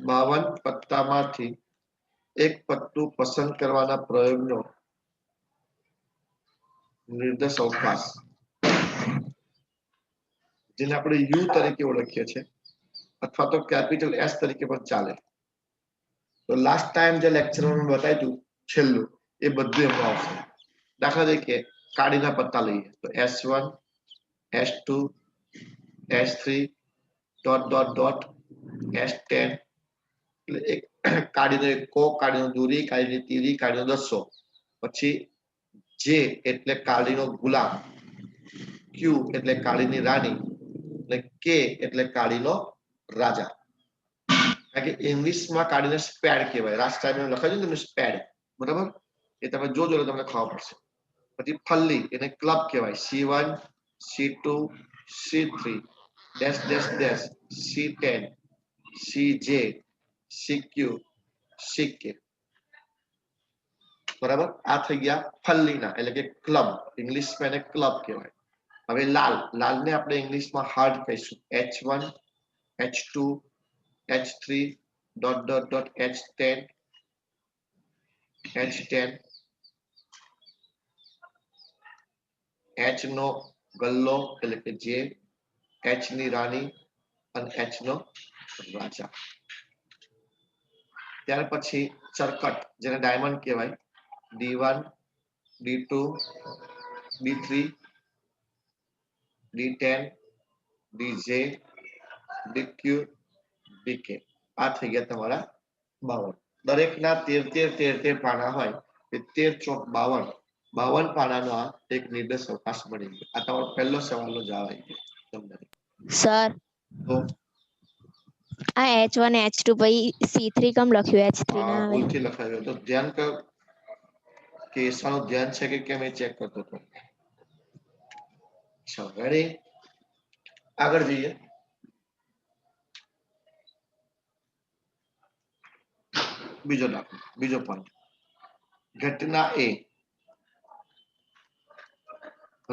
52 પત્તામાંથી એક પત્તું પસંદ કરવાના પ્રયોગનો નિર્દેશ અવકાશ, જેને આપણે યુ તરીકે ઓળખીએ છીએ અથવા તો કેપિટલ એસ તરીકે પણ ચાલે. તો લાસ્ટ ટાઈમ જે લેક્ચરમાં મેં બતાવ્યું હતું છેલ્લું એ બધું એમાં આવશે. દાખલા તરીકે કાળીના પત્તા લઈએ તો S1 S2 S3 dot dot dot S10 એટલે એક કાળીનો એકો, કાળીનો દૂરી, કાળીની તીરી, કાળીનો દસ્સો. પછી જે એટલે કાળીનો ગુલામ, ક્યુ એટલે કાળીની રાણી અને કે એટલે કાળીનો રાજા. કારણ કે ઇંગ્લિશમાં કાળીને સ્પેડ કહેવાય. લાસ્ટ ટાઈમ લખાયું ને તમે સ્પેડ, બરાબર? એ તમે જોજો એટલે તમને ખબર પડશે. પછી ફલ્લી એને ક્લબ કહેવાય. C1 C2 C3 dash dash dash C10 CJ CQ CK, બરાબર? આ થઈ ગયા ફલ્લીના એટલે કે ક્લબ. ઇંગ્લિશમાં એને ક્લબ કહેવાય. હવે લાલ, લાલને આપણે ઇંગ્લિશમાં હાર્ટ કહીશું. H1 H2 H3 dot dot dot H10 H10 H નો ગલ્લો એટલે કે જે, H ની રાણી અને H નો રાજા. ત્યાર પછી ચરકટ જેને ડાયમંડ કહેવાય. D1 D2 D3 D10 DJ DQ DK. આ થઈ ગયા તમારા 52. દરેકના 13 પાના હોય. 13 ચોક 52. 52 પાનાનો આ એક નિર્દેશ અવકાશ બની ગયો. આ તમારો પહેલો સવાલનો જવાબ આવી ગયો તમને. સર તો આ H1 H2 પછી C3 કેમ લખ્યું? H3 ના આવે. ભૂલથી લખાયો તો ધ્યાન કર કે એસાનું ધ્યાન છે કે કેમ એ ચેક કરતો હતો. રેડી, આગળ જઈએ. બીજો દાખલો, બીજો પોઈન્ટ. ઘટના એ.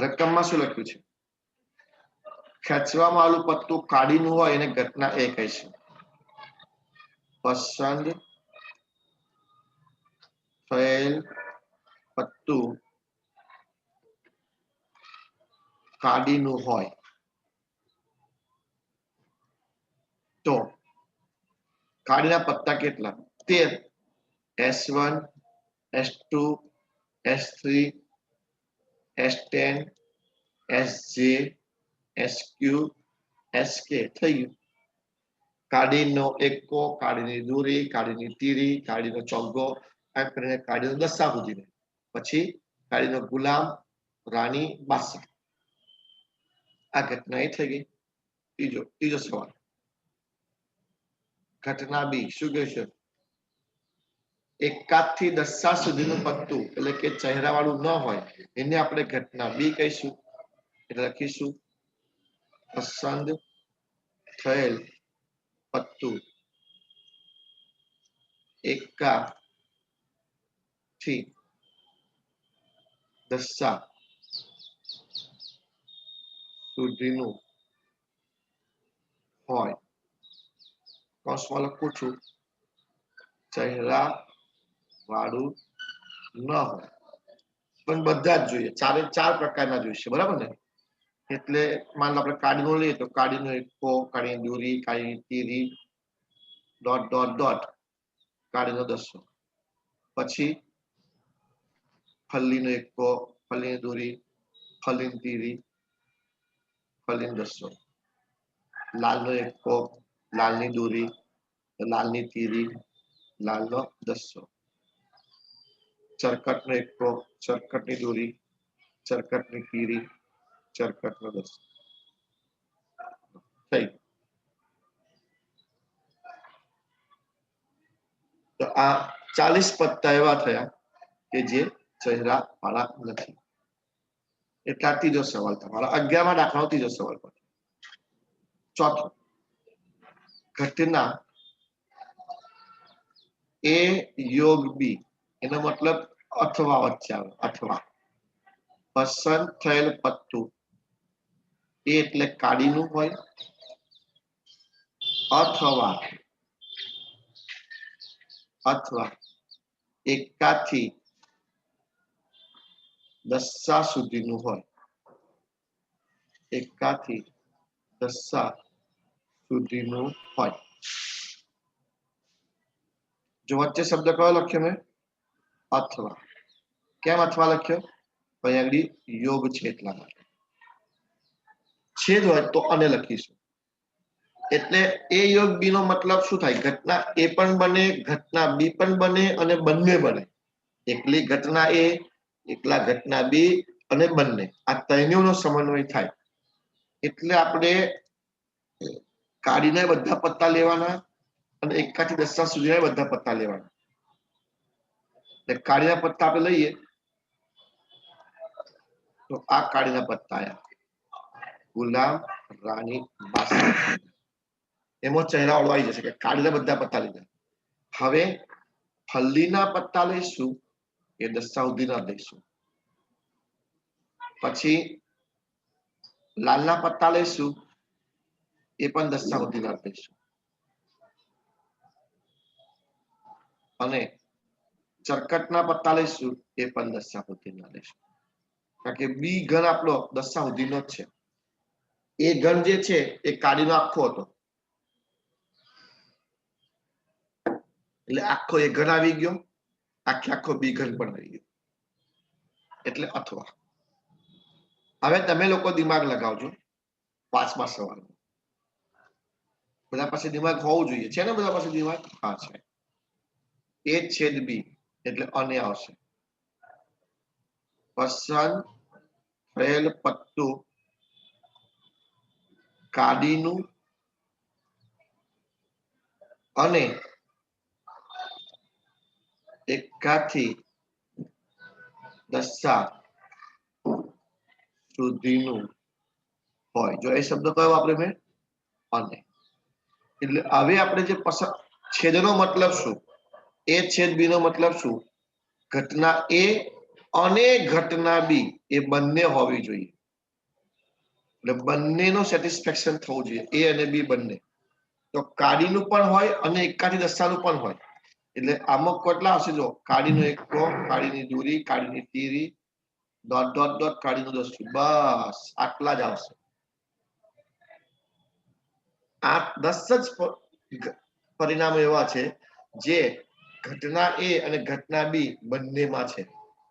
રકમમાં શું લખ્યું છે? ખેંચવામાં આવેલું પત્તું કાળીનું હોય એને ઘટના એ કહીશું. પસંદ થયેલ પત્તું કાળીનું હોય તો કાળીના પત્તા કેટલા? 13. S1 S2 S3 S10 SJ SQ SK થઈ ગયું. કાળીનો એકો, કાળીની દૂરી, કાળીની તીરી, કાળીનો ચોગ્ગો, આ કરીને કાળીનો દસ્સા સુધીને. પછી કાળીનો ગુલામ, રાણી, બાદશાહ. આ ઘટના એ થઈ ગઈ. ત્રીજો સવાલ. ઘટના બી શું કહે છે? એકાદથી દસ્સા સુધીનું પત્તું એટલે કે ચહેરા વાળું ન હોય એને આપણે ઘટના બી કહીશું. એટલે લખીશું પસંદ થયેલ પત્તું એકાથી દસ્સા સુધીનું હોય. કૌંસમાં લખું છું ચહેરા વાળું ન હોય પણ બધા જ જોઈએ. 4 પ્રકારના જોઈશે, બરાબર ને? એટલે માન લો આપણે કાળીનો લઈએ તો કાળીનો એકો, કાળીની દોરી, કાળીની તીરી, ડોટ ડોટ ડોટ કાળીનો દસ્સો. પછી ફલ્લીનો એકો, ફલ્લીની દોરી, ફલ્લીની તીરી, ફલ્લીનો દસ્સો. લાલનો એકો, લાલની દોરી, લાલની તીરી, લાલનો દસ્સો. ચરકટનો એકો, ચરકટની દોરી, ચરકટની તીરી, ચરકટનો દસ્સો. થઈ. તો આ 40 પત્તા એવા થયા કે જે ચહેરા વાળા નથી. એટલા ત્રીજો સવાલ તમારો. 11મા દાખલાનો ત્રીજો સવાલ. ચોથો. ઘટના એ યોગ બી, એનો મતલબ અથવા વચ્ચે આવે. અથવા પસંદ થયેલ પત્તું એ એટલે કાળીનું હોય અથવા અથવા એકાથી દસા સુધીનું હોય, એકાથી દસા સુધીનું હોય. જો વચ્ચે શબ્દ કયો લખ્યો મેં? અથવા. કેમ અથવા લખ્યો? અહીંયા આગળ યોગ છે એટલા માટે. છેદ હોય તો અને લખીશું. એટલે એ યોગ બી નો મતલબ શું થાય? ઘટના એ પણ બને, ઘટના બી પણ બને અને બંને બને. એકલી ઘટના એ, એકલા ઘટના બી અને બંને. આ ત્રણેયનો સમન્વય થાય. એટલે આપણે કાઢીને બધા પત્તા લેવાના અને એકાથી દસા સુધી બધા પત્તા લેવાના. એટલે કાળીના પત્તા આપણે લઈએ તો આ કાળીના પત્તા આયા. ગુલામ, રાણી, બાદશાહ. એમાં ચહેરા વાળો આવી જશે કે કાળીના બધા પત્તા લીધા. હવે હલ્દીના પત્તા લઈશું એ દસા સુધીના લઈશું. પછી લાલના પત્તા લઈશું એ પણ દસા સુધીના લઈશું. અને ચરકટના પત્તા લઈશું એ પણ દસા સુધીના લઈશું. કારણ કે બી ગણ આપણો દસા સુધીનો જ છે. એ ગણ જે છે એ કાળીનો આખો હતો. એટલે આખો એ ગણ આવી ગયો, આખો બી ગણ પણ આવી ગયો. એટલે અથવા. હવે તમે લોકો દિમાગ લગાવજો 5મા સવાલમાં. બધા પાસે દિમાગ હોવું જોઈએ. છે ને બધા પાસે દિમાગ? હા છે. એ છેદ બી એટલે અને આવશે. પસંદ થયેલ પત્તું કાડીનું અને એકાથી દસા સુધીનું હોય. જો એ શબ્દ કયો વાપર્યો મેં? અને. એટલે હવે આપણે જે છેદનો મતલબ શું? એ છેદ બી નો મતલબ શું? ઘટના એ અને ઘટના બી એ બંને હોવી જોઈએ. એટલે બંનેનું સેટિસ્ફેક્શન થવું જોઈએ. એ અને બી બંને. તો કાડીનું પણ હોય અને એકાથી દસાનું પણ હોય. એટલે આમાં કેટલા હશે? જો કાડીનો એકો, કાડીની દૂરી, કાડીની તીરી, ડોટ ડોટ ડોટ, કાડીનું દસું. બસ આટલા જ આવશે. આ 10 જ પરિણામો એવા છે જે ઘટના એ અને ઘટના બી બંનેમાં છે.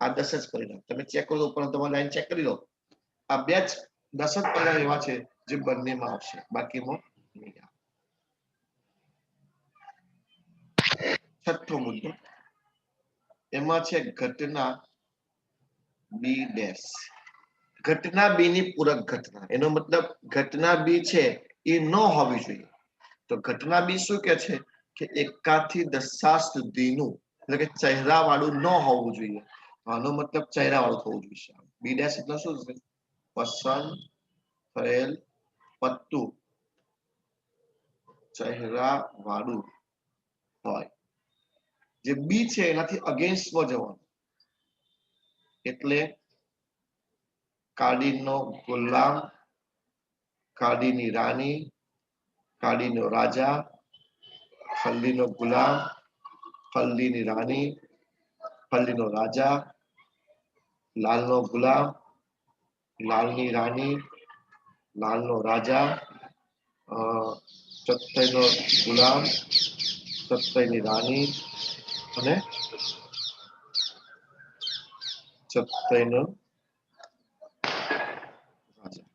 આ 10 જ પરિણામ. તમે ચેક કરો ઉપર તમારી લાઈન ચેક કરી લો. આ 10 જ પરિણામ એવા છે જે બંનેમાં આવશે, બાકીમાં નહીં આવે. છઠ્ઠો મુદ્દો એમાં છે ઘટના બી ડેશ. ઘટના બી ની પૂરક ઘટના. એનો મતલબ ઘટના બી છે એ ન હોવી જોઈએ. તો ઘટના બી શું કે છે કે એકાથી દસા સુધીનું, એટલે કે ચહેરા વાળું ન હોવું જોઈએ. આનો મતલબ ચહેરા વાળું થવું જોઈએ. બી ડેશ એટલે શું છે? પસંદ થયેલ પત્તું ચહેરા વાળું હોય. જે બી છે એનાથી અગેન્સ્ટમાં જવાનું. એટલે કાડીનો ગુલામ, કાડીની રાણી, કાડીનો રાજા, હલ્દીનો ગુલામ, હલ્દીની રાણી, હલ્દીનો રાજા, લાલનો ગુલામ, લાલની રાણી, લાલનો રાજા, ચત્તઈનો ગુલામ, ચત્તઈની રાણી અને ચત્તઈનો રાજા.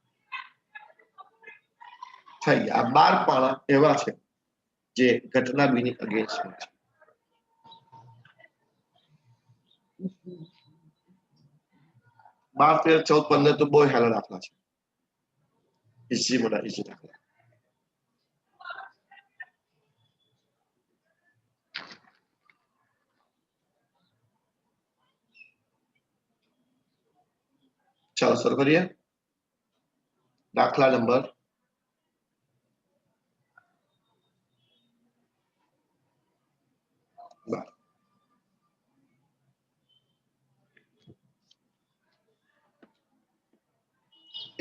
થઈ ગયા. આ 12 પાના એવા છે જે ઘટના બીની અગેન્સ્ટમાં છે. 12, 13, 14, 15 તો બહુ હેલા દાખલા છે. ઇઝી મોડા ઇઝી દાખલા. ચાલો શરૂ કરીએ. દાખલા નંબર 12.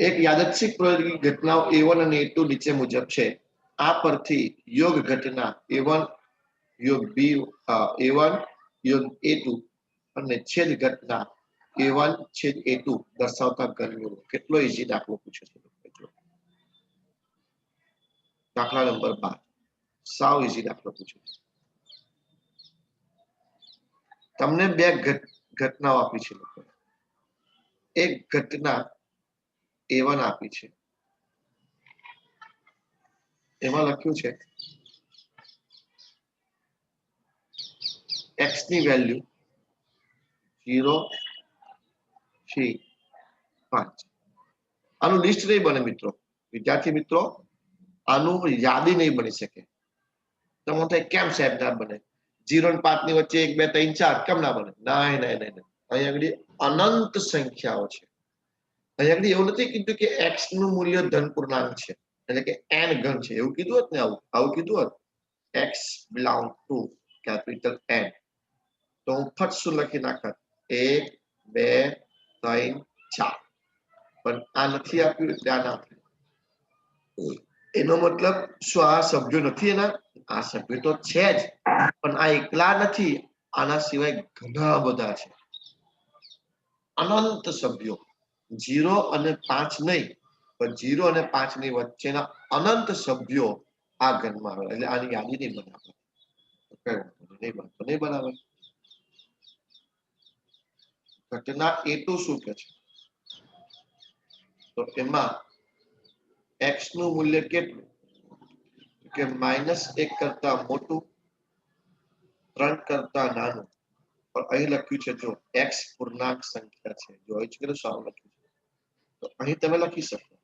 એક યાદચ્છિક પ્રયોગની ઘટનાઓ A1 અને A2 નીચે મુજબ છે. આ પરથી યોગ ઘટના A1 યોગ બી A1 યોગ A2 અને છેદ ઘટના A1 છેદ A2 દર્શાવતા ઘનનું કેટલો ઈઝી દાખલો પૂછ્યો છે. દાખલા નંબર 12 સાવ ઈઝી દાખલો પૂછ્યો છે. તમને બે ઘટનાઓ આપી છે. એક ઘટના A1 આપી છે, એમાં લખ્યું છે x ની વેલ્યુ 0 થી 5. આનું લિસ્ટ નહીં બને મિત્રો. વિદ્યાર્થી મિત્રો, આનું યાદી નહીં બની શકે. તમે થાય કેમ સાહેબ ના બને? 0 અને 5 ની વચ્ચે 1 2 3 4 કેમ ના બને? નહીં નહીં નહીં. અહીંયા આગળ અનંત સંખ્યાઓ છે. અહીંયા આગળ એવું નથી કીધું કે x નું મૂલ્ય ધન પૂર્ણાંક છે, એટલે કે n ઘન છે. એવું કીધું હોત ને, આવું કીધું હોત x belong to capital N, તો હું ફટ શું લખી નાખત 1 2 3 4. પણ આ નથી આપ્યું એટલે આ ના આપ્યું. એનો મતલબ શું આ સભ્યો નથી? એના આ સભ્યો તો છે જ, પણ આ એકલા નથી. આના સિવાય ઘણા બધા છે, અનંત સભ્યો. 0 અને 5 નહીં, પણ 0 અને 5 ની વચ્ચેના અનંત સભ્યો આ ઘનમાં આવે. એટલે આની યાદી નહીં બનાવે. નહીં બનાવે. ઘટના A2 શું કે છે? તો એમાં x નું મૂલ્ય કેટલું? કે -1 કરતા મોટું, 3 કરતા નાનું. પણ અહીં લખ્યું છે જો x પૂર્ણાંક સંખ્યા છે. જો અહીં સારું લખ્યું છે, તો અહીં તમે લખી શકો.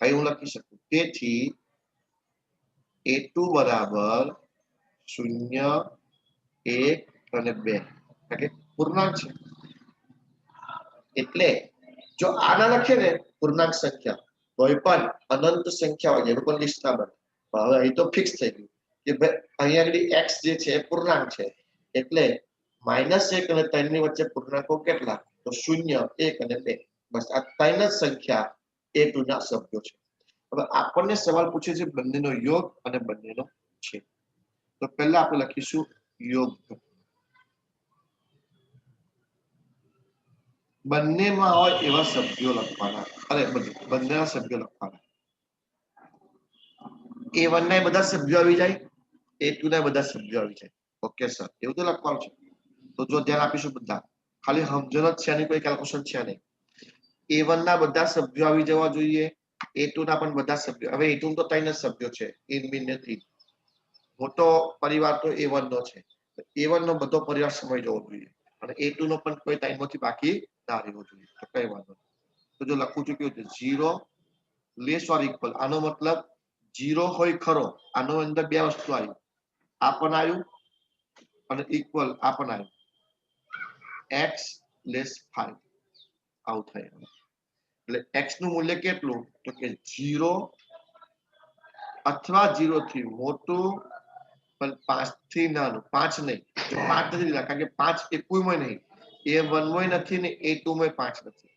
અહીં હું લખી શકું. તેથી A2 બરાબર 0 1 અને 2, કારણ કે પૂર્ણાંક છે. એટલે જો આના લખીએ ને પૂર્ણાંક સંખ્યા, કોઈ પણ અનંત સંખ્યા હોય એનું પણ લિસ્ટ ના બને. હવે અહીં તો ફિક્સ થઈ ગયું કે ભાઈ અહીંયા આગળ x જે છે એ પૂર્ણાંક છે, એટલે -1 અને 3 ની વચ્ચે પૂર્ણાંકો કેટલા? તો 0 1 અને 2. બસ આ 3 જ સંખ્યા A2 ના સભ્યો છે. હવે આપણને સવાલ પૂછે છે બંનેનો યોગ અને બંનેનો છેદ. તો પહેલા આપણે લખીશું યોગ. બંનેમાં હોય એવા સભ્યો લખવાના. અરે બંનેના સભ્યો લખવાના. A1 ના બધા સભ્યો આવી જાય, A2 ના બધા સભ્યો આવી જાય. ઓકે સર, એવું તો લખવાનું છે. તો જો ધ્યાન આપીશું બધા, ખાલી સમજણ જ છે, આની કોઈ કેલ્ક્યુલેશન છે નહીં. A1 ના બધા સભ્યો આવી જવા જોઈએ, A2 ના પણ બધા સભ્યો. હવે A2 તો 3 જ સભ્યો છે, ઇનમિનેટલી મોટો પરિવાર તો A1 નો છે. A1 નો બધો પરિવાર સમય જવો જોઈએ, અને A2 નો પણ કોઈ ટાઈમમાંથી બાકી ના રહેવો જોઈએ. તો કઈ વાંધો નહીં. તો જો લખું છું કેવું છે 0 લેસ ઓર ઇક્વલ, આનો મતલબ 0 હોય ખરો. આનો અંદર બે વસ્તુ આવી, આ પણ આવ્યું અને ઇક્વલ આ પણ આવ્યું. x લેસ 5 આવું થાય. એટલે x નું મૂલ્ય કેટલું? તો કે 0 અથવા 0 થી મોટું, પણ 5 થી નાનું. 5 નહીં, જો 5 નથી લીધા, કારણ કે 5 એ કોઈમાં નહીં. A1 માં નથી ને A2 માં 5 નથી.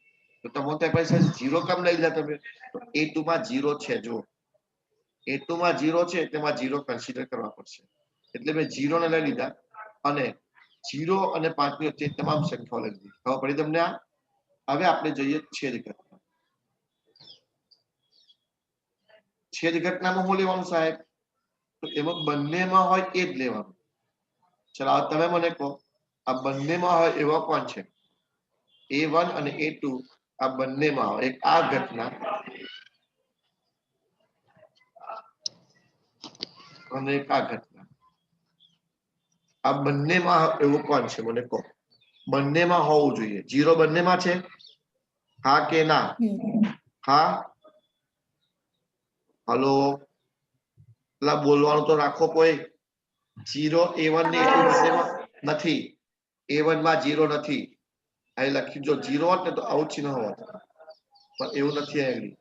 તો તમે ત્યાં પૈસા 0 કેમ લઈ લીધા તમે? તો A2 માં 0 છે. જો A2 માં 0 છે, તેમાં 0 કન્સિડર કરવા પડશે. એટલે મેં 0 ને લઈ લીધા અને 0 અને 5 ની વચ્ચે તમામ સંખ્યાઓ લઈ લીધી. ખબર પડી તમને? આ હવે આપણે જોઈએ છેદ ઘટના. છેદ ઘટનામાં શું લેવાનું સાહેબ? તો એમાં બંનેમાં હોય એ જ લેવાનું. ચલો તમે મને કહો, આ બંનેમાં હોય એવા કોણ છે? A1 અને A2 આ બંનેમાં હોય. એક આ ઘટના અને એક આ ઘટના. આ બંનેમાં એવું કોણ છે મને કહો? બંનેમાં હોવું જોઈએ. 0 બંનેમાં છે? હા કે ના? હા, હલો, પેલા બોલવાનું તો રાખો કોઈ. 0 A1 ને A2 બંનેમાં નથી. A1 માં 0 નથી. અહીં લખી જો 0 હોત ને તો આવું ચિહ્ન હોત, પણ એવું નથી. અહીં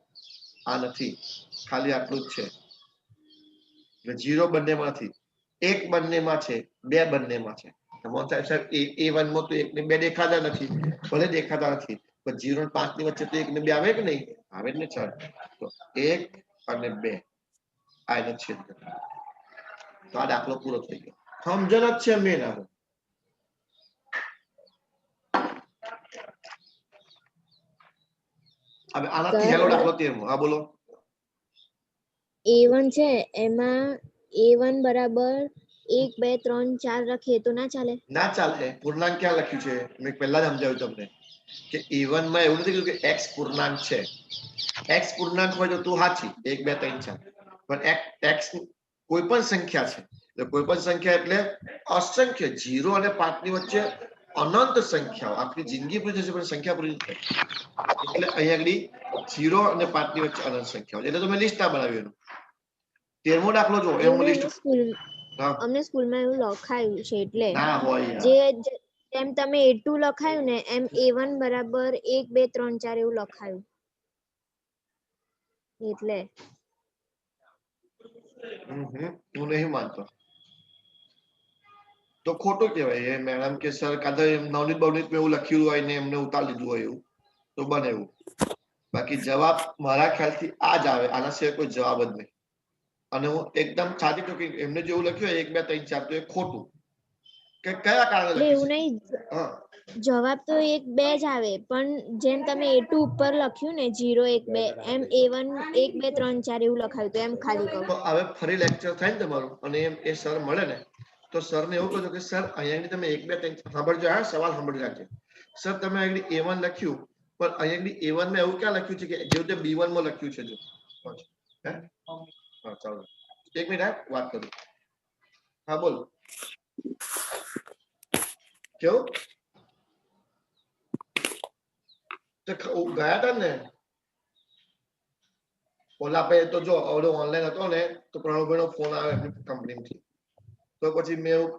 આ નથી, ખાલી આટલું જ છે. એટલે 0 બંનેમાં નથી. 1 બંનેમાં છે, 2 બંનેમાં છે. સાહેબ A1 માં તો 1 ને 2 દેખાતા નથી. ભલે દેખાતા નથી, પણ 0 અને 5 ની વચ્ચે તો 1 ને 2 આવે કે નહીં? આવે ને ચાલ. તો 1 અને 2 આ એનો છેદ. તો આ દાખલો પૂરો થઈ ગયો. સમજણ જ છે મેન. હવે આનાથી હેલો દાખલો 13મો. હા બોલો. A1 છે એમાં A1 બરાબર 1 2 3 4 લખીએ તો ના ચાલે? ના ચાલે. પૂર્ણાંક ક્યાં લખ્યું છે? મેં પહેલા જ સમજાવ્યું તમને કે A1 માં એવું નથી કીધું કે x પૂર્ણાંક છે. x પૂર્ણાંક હોય તો તું સાચી 1 2 3 4, પણ x કોઈ પણ સંખ્યા છે. કોઈ પણ સંખ્યા એટલે અસંખ્ય 0 અને 5 ની વચ્ચે અનંત સંખ્યાઓ. આપણી જિંદગી પૂરી થશે પણ સંખ્યા પૂરી નથી થઈ. એટલે અહીંયા આગળ 0 અને 5 ની વચ્ચે અનંત સંખ્યાઓ. એટલે તો મેં લિસ્ટ ના બનાવ્યું. 13મો દાખલો જો એનું લિસ્ટ. અમને સ્કૂલમાં એવું લખાયું છે એટલે ના હોય યાર. જે એમ તમે A2 લખાયું ને એમ A1 બરાબર 1 2 3 4 એવું લખાયું એટલે હું નહીં માનતો તો ખોટું કહેવાય. એ મેડમ કે સર કાદર નવનીત બવનીત એવું લખ્યું હોય ને એમને ઉતારી લીધું હોય એવું તો બને એવું. બાકી જવાબ મારા ખ્યાલથી આ જ આવે. આના સિવાય કોઈ જવાબ જ નહીં. અને હું એકદમ સાચી તો કે એમને જેવું લખ્યું હોય 1 2 3 4 તો એ ખોટું. કે કયા કારણે એટલે એવું લખ્યું છે? નહીં. જવાબ તો 1 2 જ આવે પણ જેમ તમે A2 ઉપર લખ્યું ને 0 1 2 એમ A1 1 2 3 4 એવું લખાયું તો એમ ખાલી કહું. તો હવે ફરી લેક્ચર થાય ને તમારું અને એ સર મળે ને તો સર ને એવું કહો કે સર અહીંયા તમે 1 2 3 સાંભળજો. હા સવાલ સાંભળી રાખજો. સર તમે અહીં A1 લખ્યું પણ અહીંયા A1 માં એવું ક્યાં લખ્યું છે કે જેવું તે B1 માં લખ્યું છે? જો હે હા ચાલો 1 મિનિટ વાત કરું. હા બોલ. કેવું ગયા હતા ને ઓલા આપણે તો જો ઓલો ઓનલાઈન હતો ને તો પ્રણવભાઈ નો ફોન આવે કંપનીમાંથી. તો પછી મેં એવું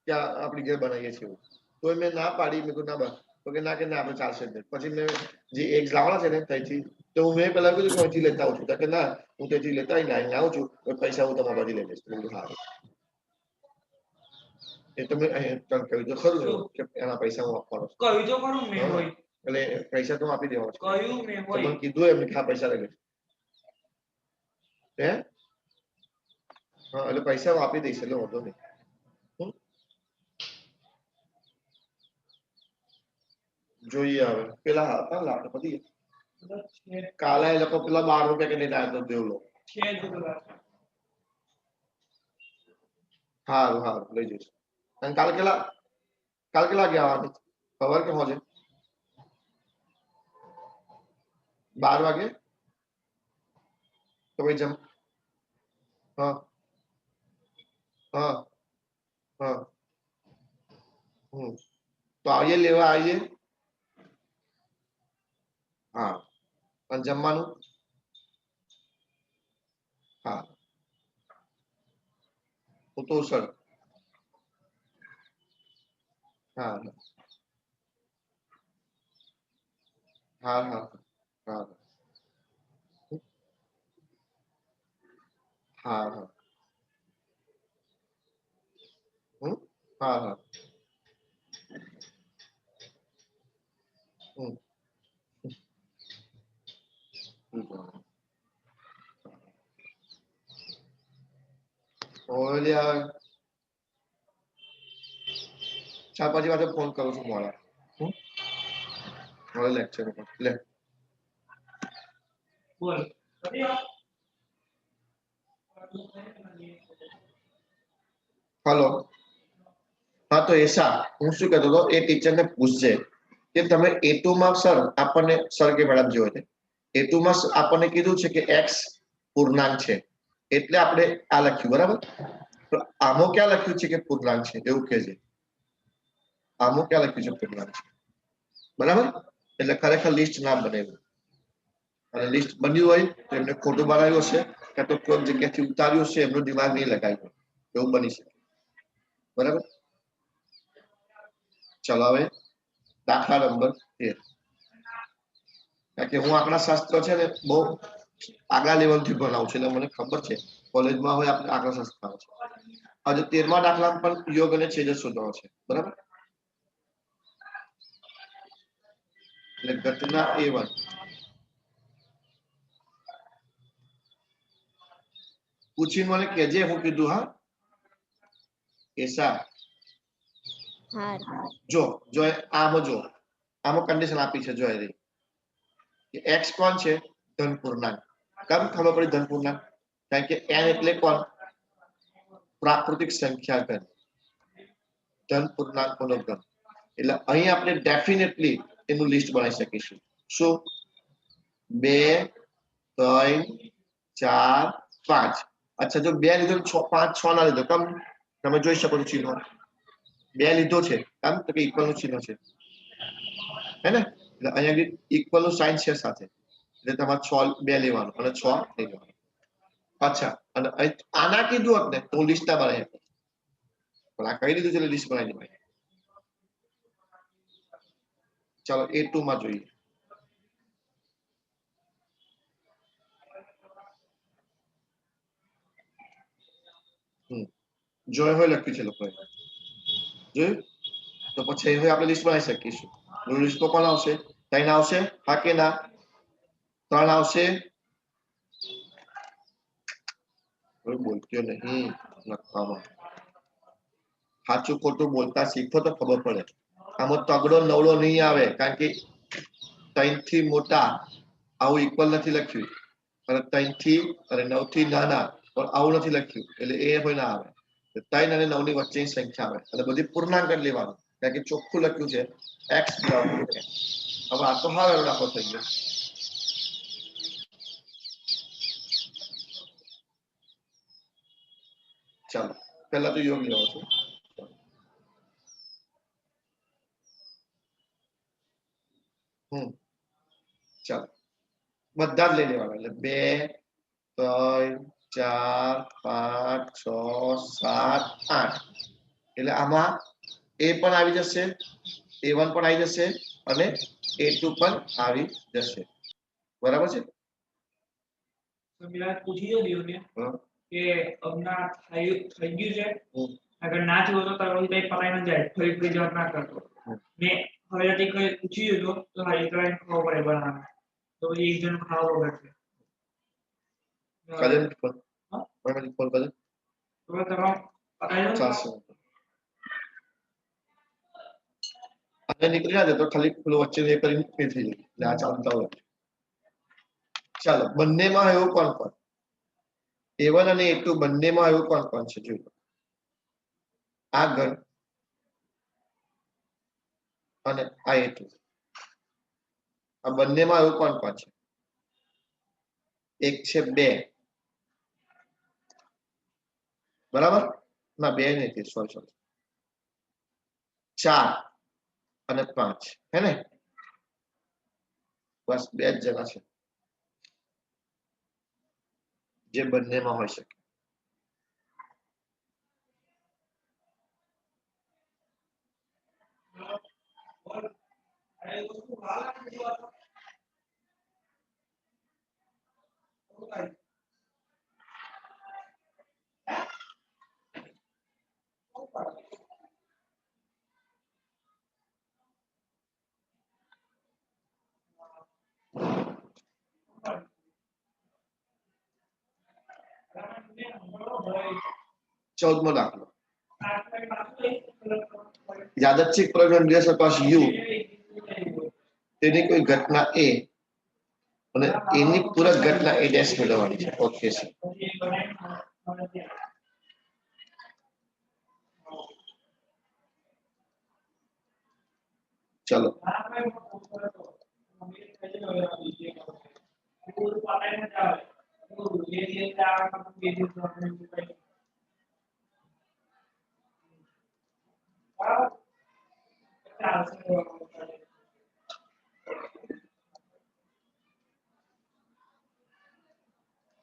કે આપણી ઘેર બનાવીએ છીએ તો મેં ના પાડી. મેં ના બસ તો કે ના આપણે ચાલશે જ. પછી મેં જે એક લાવવાના છે ને ત્યાંથી તો મેં પેલા કીધું કે અહીંથી લેતા આવું છું. કે ના હું ત્યાંથી લેતા આવીને અહીંયા આવું છું પૈસા હું તમારા બાજુ લઈ લઈશ. સારું એ તો મેં અહીંયા કહ્યું તો ખરું કે એના પૈસા હું આપવાનો છું. કહ્યું તો ખરું મેં હોય એટલે પૈસા તો આપી દેવા છે. કયું મેં હોય મને કીધું એમને કે પૈસા લઈ લઈશ. હે હા એટલે પૈસા હું આપી દઈશ એટલે વાંધો નહીં. જોઈએ હવે પેલા હતા આપણે બધી કાલે એ લોકો પેલા 12 રૂપિયા કે નહીં આવ્યો દેવલો. સારું સારું લઈ જઈશ. અને કાલે કેટલા વાગે આવવાની ખબર કે હોજે 12 વાગે તો ભાઈ જમ. હા હા હા તો આવીએ લેવા આવીએ. હા અને જમવાનું હા હું તો સર હા હા હા હા હા હા હા હા ઓલિયા 4-5 વાગે ફોન કરું છું મોડા. હવે લેક્ચર લે બોલ. હલો હા તો એસા હું શું કહેતો હતો એ ટીચરને પૂછજે કે તમે A2 માં સર આપણને સર કે મેડમ જે હોય A2 માં આપણને કીધું છે કે x પૂર્ણાંક છે એટલે આપણે આ લખ્યું બરાબર. તો આમાં ક્યાં લખ્યું છે કે પૂર્ણાંક છે એવું કહેજે. આમાં ક્યાં લખ્યું છે પૂર્ણાંક છે બરાબર. એટલે ખરેખર લિસ્ટ ના બનાવ્યું અને લિસ્ટ બન્યું હોય તો એમને ખોટું બનાવ્યું હશે કાં તો કોઈ જગ્યાથી ઉતાર્યું હશે એમનો દિમાગ નહીં લગાવ્યો એવું બની શકે બરાબર. ચલો હવે દાખલા નંબર 13. કારણ કે હું આંકડા શાસ્ત્ર છે ને બહુ આગલા લેવલથી ભણાવું છું એટલે મને ખબર છે કોલેજમાં હોય આપણે આંકડા શાસ્ત્ર આવે છે. આજે 13મા દાખલા પણ યોગ અને છેદ શોધવાનો છે બરાબર. એટલે ઘટના A1 પૂછીને મને કહેજે હું કીધું. હા એસા હાર જો આમાં કન્ડિશન આપી છે જો એ રહી કે x કોણ છે ધન પૂર્ણાંક કેમ ખબર પડી ધન પૂર્ણાંક કારણ કે n એટલે કોણ પ્રાકૃતિક સંખ્યા ઘન ધન પૂર્ણાંકોનો ઘન એટલે અહીં આપણે ડેફિનેટલી એનું લિસ્ટ બનાવી શકીશું શું 2 3 4 5 અચ્છા જો 2 લીધો 5 6 ના લીધો કેમ તમે જોઈ શકો છો ચિહ્નો 2 લીધો છે કેમ તો કે ઇક્વલ નું ચિહ્ન છે હે ને એટલે અહીંયા ઇક્વલ નું સાઇન છે સાથે એટલે તમારે 6 2 લેવાનું અને 6 લઈ લેવાનું અચ્છા અને આના કીધું હોત ને તો હું લિસ્ટ ના બનાવી પણ આ કહી દીધું છે એટલે લિસ્ટ બનાવી દેવાય ચાલો A2 માં જોઈએ જોય હોય લખ્યું છે લોકોએ જોયું તો પછી હવે આપણે લિસ્ટ બનાવી શકીશું લિસ્ટમાં કોણ આવશે 3 આવશે હા કે ના 3 આવશે બોલતો નહીં લખવામાં સાચું ખોટું બોલતા શીખો તો ખબર પડે આમાં તગડો નવડો નહીં આવે કારણ કે 3 થી મોટા આવું ઇક્વલ નથી લખ્યું અને 3 થી અને 9 થી નાના પણ આવું નથી લખ્યું એટલે એ હોય ના આવે 3 અને 9 ની વચ્ચેની સંખ્યા આવે અને બધી પૂર્ણાંક જ લેવાનું કારણ કે ચોખ્ખું લખ્યું છે x હવે આ તો હાવ દાખલો થઈ ગયો ચાલો પહેલા તો યોગ લેવો છે ચાલો બધા જ લઈ લેવાના એટલે 2 3 4 5 6 7 8 એટલે આમાં A પણ આવી જશે A1 પણ આવી જશે અને A2 પણ આવી જશે બરાબર છે મેં પૂછી જો દીઓને કે અબના થઈ ગયું છે અગર ના થયું તો તારો કઈ પરાઈ ન જાય ફરી જવાબ ના કરતો ને હવે તે કોઈ પૂછી જો તો હાઈ ક્લાઈન્ટ ખબર પડે બનાવવા તો એ એક જણ ખાવા વગર છે કલન ફોન મને ફોન કલન તો તમામ પરાઈ નો ચાલશે અને નીકળી જાય તો ખાલી પેલો વચ્ચે એ કરીને ફેર થઈ જાય એટલે આ ચાલતા હોય ચાલો બંનેમાં એવું કોણ કોણ A1 અને A2 બંનેમાં એવું કોણ કોણ છે જોઈ લો આ ઘન અને આ A2 આ બંનેમાં એવું કોણ કોણ છે એક છે 2 બરાબર ના 2 નથી સોરી 4 અને 5 હે ને બસ 2 જ જણા છે જે બંનેમાં હોઈ શકે चौदह दाखलो यादच्छिक प्रगण पास U तेनी कोई घटना A અને એની પૂરક ઘટના A ડેશ મેળવવાની છે ઓકે છે ચલો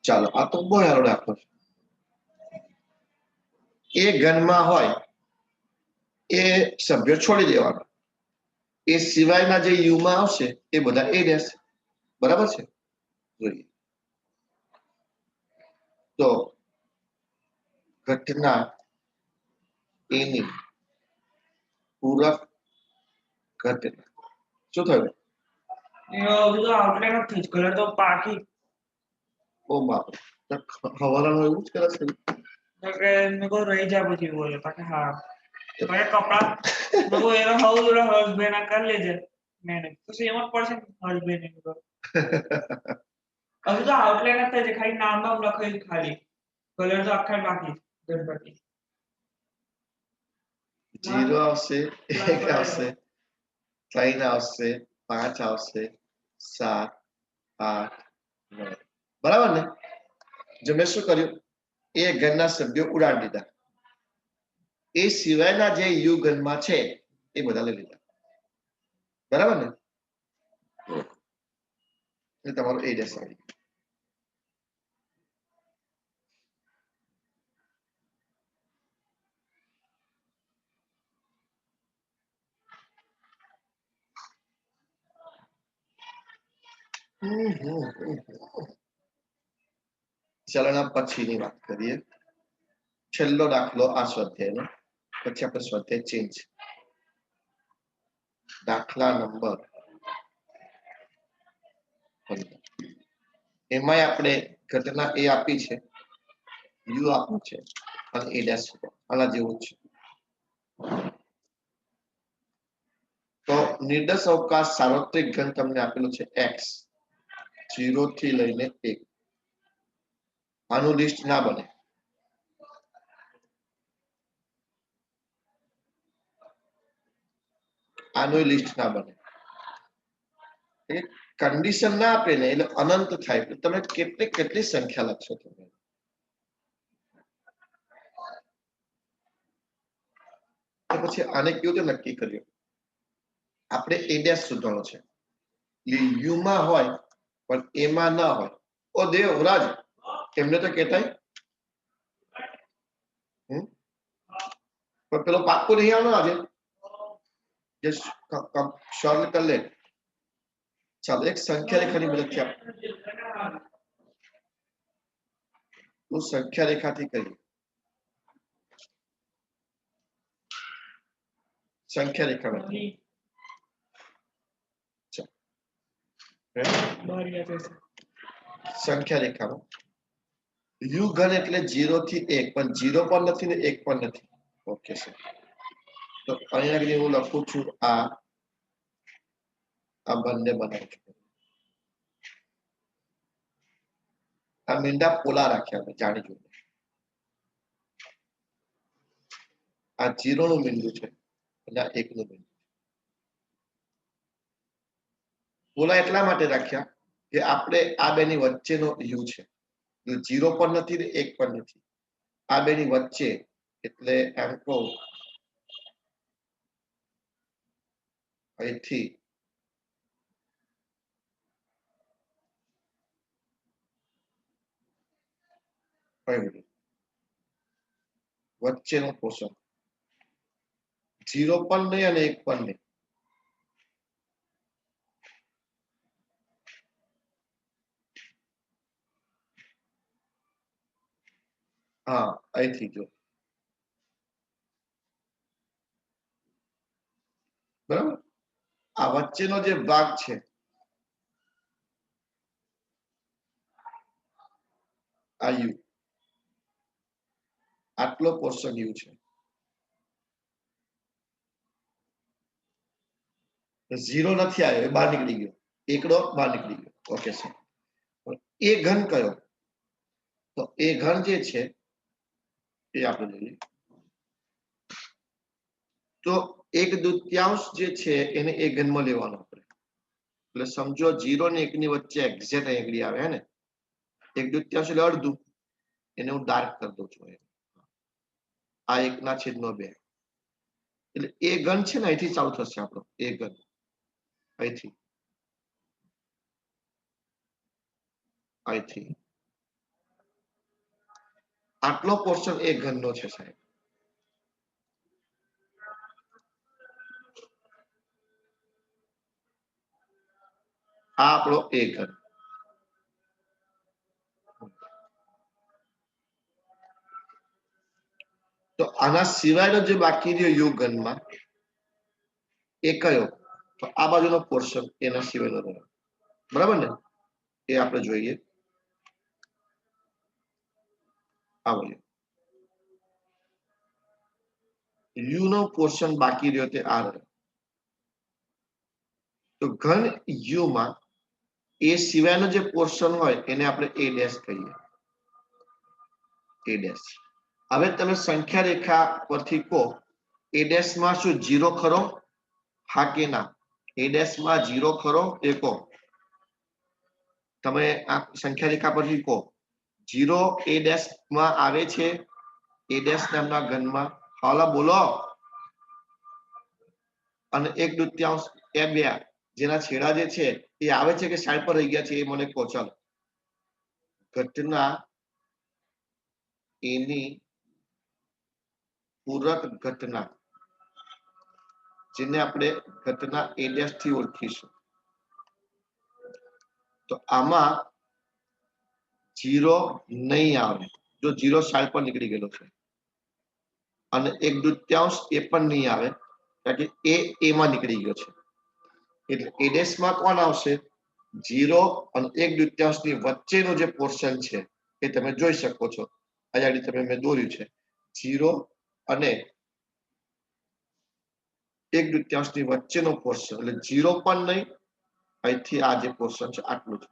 ચાલો આ તો બહુ સારો દાખલો છે એ ઘનમાં હોય એ સભ્ય છોડી દેવાનો એ સિવાયના જે યુ માં આવશે એ બધા A ડેશ બરાબર છે જોઈએ તો ઘટના A ની પૂરક ઘટના શું થયું બધું આઉટલાઈન જ થઈ કલર તો પાકી ઓ બાપ હવાલાનું એવું જ કરે છે તો કે મેં કહું રહી જા પછી બોલે તો કે હા તો કે કપડા મેં કહું એનો હવ જોડે હસબેન્ડ આ કરી લેજે મેં પછી એમાં પડશે હસબેન્ડ એમ કહું હજુ તો આઉટલાઈન જ થાય છે ખાલી નામ લખાયું છે ખાલી કલર તો આખા બાકી ગણપતિ 0 આવશે 1 આવશે 3 આવશે 5 આવશે 7 8 9 બરાબર ને જો મેં શું કર્યું એ ગણના સભ્યો ઉડાડી દીધા એ સિવાયના જે યુ ગણમાં છે એ બધા લઈ લીધા બરાબર ને એ તમારો એ ડેશ આવી ચાલો પછીની વાત કરીએ છેલ્લો દાખલો આ સ્વાધ્યાયનો પછી આપણે સ્વાધ્યાય ચેન્જ દાખલા નંબર 15 એમાંય આપણે ઘટના એ આપી છે યુ આપ્યું છે અને એ ડેશ આના જેવું છે તો નિર્દેશ અવકાશ સાર્વત્રિક ઘન તમને આપેલું છે x 0 થી લઈને 1 આનું લિસ્ટ ના બને આનું લિસ્ટ ના બને કન્ડિશન ના આપે ને એટલે અનંત થાય તમે કેટલી સંખ્યા લખશો તમે તો પછી આને કેવું રીતે નક્કી કર્યું આપણે એ ડેશ શોધવાનો છે યુ માં હોય પણ એમાં ના હોય ઓ દેવરાજ એમને તો કહેતાય પણ પેલો પાક્કો નહીં આવવાનો આજે જે સોલ્વ કરી લે ચાલો એક સંખ્યા રેખાની મદદથી હું સંખ્યા રેખાથી કરીએ સંખ્યા રેખામાંથી સંખ્યા રેખામાં યુ ઘન એટલે 0 થી 1 પણ 0 પણ નથી ને 1 પણ નથી ઓકે સર તો અહીંયા હું લખું છું આ બંને બનાવું છું આ મીંડા પોલા રાખ્યા આપણે જાણી જોઈને આ 0 નું બિંદુ છે અને આ 1 નું બિંદુ પોલા એટલા માટે રાખ્યા કે આપણે આ બેની વચ્ચેનો યુ છે એટલે 0 પણ નથી ને 1 પણ નથી આ બેની વચ્ચે એટલે એમ કહું અહીંથી વચ્ચેનો પોષક 0 પણ નહીં અને 1 પણ નહીં હા અહીંથી જો બરાબર આ વચ્ચેનો જે ભાગ છે આ યુ આટલો પોર્શન યુ છે 0 નથી આવ્યો એ બહાર નીકળી ગયો એકડો બહાર નીકળી ગયો ઓકે સર એ ઘન કયો તો એ ઘન જે છે એ આપણે જોઈએ તો 1/2 જે છે એને એ ઘનમાં લેવાનો આપણે એટલે સમજો 0 ને 1 ની વચ્ચે એક્ઝેક્ટ અહીં આવે ને 1/2 એટલે અડધું એને હું ડાર્ક કરી દઉં છું આ 1/2 એટલે એ ઘન છે ને અહીંથી ચાલુ થશે આપણો એ ઘન અહીંથી અહીંથી આટલો પોર્શન એ ઘનનો છે સાહેબ આ આપણો એ ઘન તો આના સિવાયનો જે બાકી રહ્યો યુ ઘનમાં એ કયો તો આ બાજુનો પોર્શન એના સિવાયનો રહ્યો બરાબર ને એ આપણે જોઈએ આ બાજુ યુ નો પોર્શન બાકી રહ્યો તે આ રહ્યો. તો ઘન યુ માં એ સિવાયનો જે પોર્શન હોય એને આપણે એ ડેશ કહીએ. એ ડેશ. હવે તમે સંખ્યા રેખા પરથી કહો એ ડેશ માં શું 0 ખરો? હા કે ના? એ ડેશ માં 0 ખરો એ કહો. તમે આ સંખ્યા રેખા પરથી કહો 0 એ ડેશ માં આવે છે એ ડેશ નામના ઘનમાં? હાલો બોલો. અને 1/2 એ બે જેના છેડા જે છે એ આવે છે કે સાઈડ પર રહી ગયા છે એ મને કહો. ચાલો. ઘટના એની પૂરક ઘટના જેને આપણે ઘટના એ ડેશ થી ઓળખીશું. તો આમાં 0 નહીં આવે. જો 0 સાઈડ પર નીકળી ગયેલો છે અને 1/2 એ પણ નહીં આવે કારણ કે એ એમાં નીકળી ગયો છે. એટલે એ ડેશ માં કોણ આવશે? 0 અને 1/2 ની વચ્ચેનો જે પોર્શન છે એ તમે જોઈ શકો છો. અહીંયા તમે મેં દોર્યું છે 0 અને 1/2 ની વચ્ચેનો પોર્શન એટલે 0 પણ નહીં. અહીંથી આ જે પોર્શન છે આટલું જ.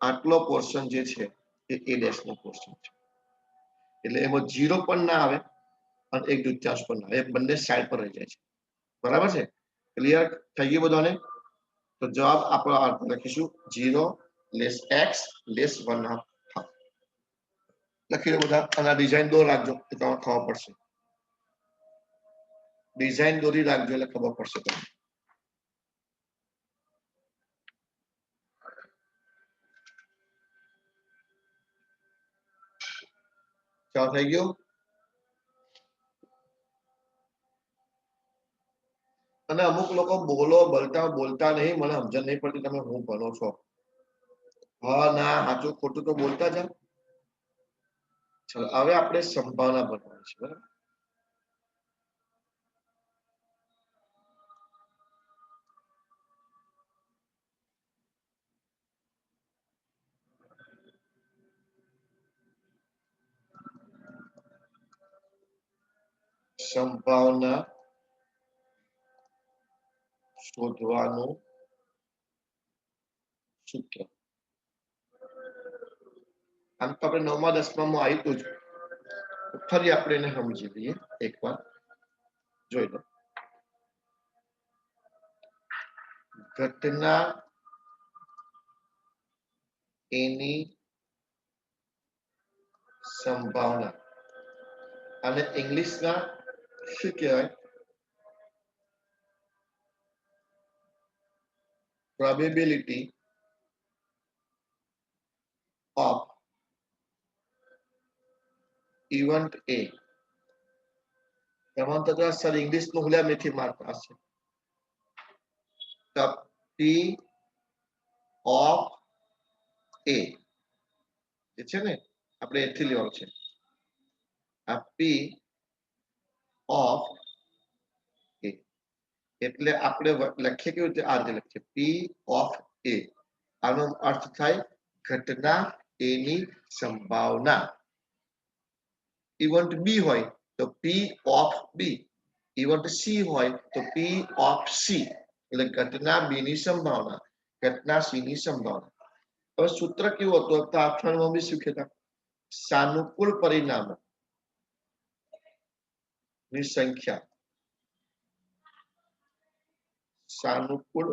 આટલો પોર્શન જે છે એ એ ડેશ નો પોર્શન છે. એટલે એમાં 0 પણ ના આવે અને 1/2 પણ ના આવે. એ બંને સાઈડ પર રહી જાય છે. બરાબર છે? ક્લિયર થઈ ગયું બધાને? તો જવાબ આપણો લખીશું 0 લેસ x લેસ 1/2. લખી લો બધા. અને ડિઝાઇન દોર રાખજો તો તમને ખબર પડશે. ડિઝાઇન દોરી રાખજો એટલે ખબર પડશે તમને. ચાલો થઈ ગયું? અને અમુક લોકો બોલતા નહીં. મને સમજણ નહીં પડતી તમે હું ભણો છો. હા ના સાચું ખોટું તો બોલતા જાઓ. ચાલો હવે આપણે સંભાવના ભણવાની છે. બરાબર? સંભાવના શોધવાનું સૂત્ર. આમ તો આપણે 9મા 10મામાં આવ્યું જ. ફરી આપણે એને સમજી લઈએ એકવાર. જોઈ લો. ઘટના એની સંભાવના અને ઇંગ્લિશમાં શું કહેવાય? probability of event A. એમાં તો સર ઇંગ્લિશ નું હુલ્યા મેથી મારતા હશે. તો P of A જે છે ને આપણે એથી લેવાનું છે. આ P of A એટલે આપણે લખીએ કેવી રીતે? આ રીતે લખીએ P of A. આનો અર્થ થાય ઘટના એની સંભાવના. ઇવેન્ટ બી હોય તો P of B. Event C હોય તો P of C. એટલે ઘટના બી ની સંભાવના, ઘટના સી ની સંભાવના. હવે સૂત્ર કેવું હતું? તો આઠમામાં બી શીખ્યા હતા. સાનુકૂળ પરિણામો ની સંખ્યા, સાનુકૂળ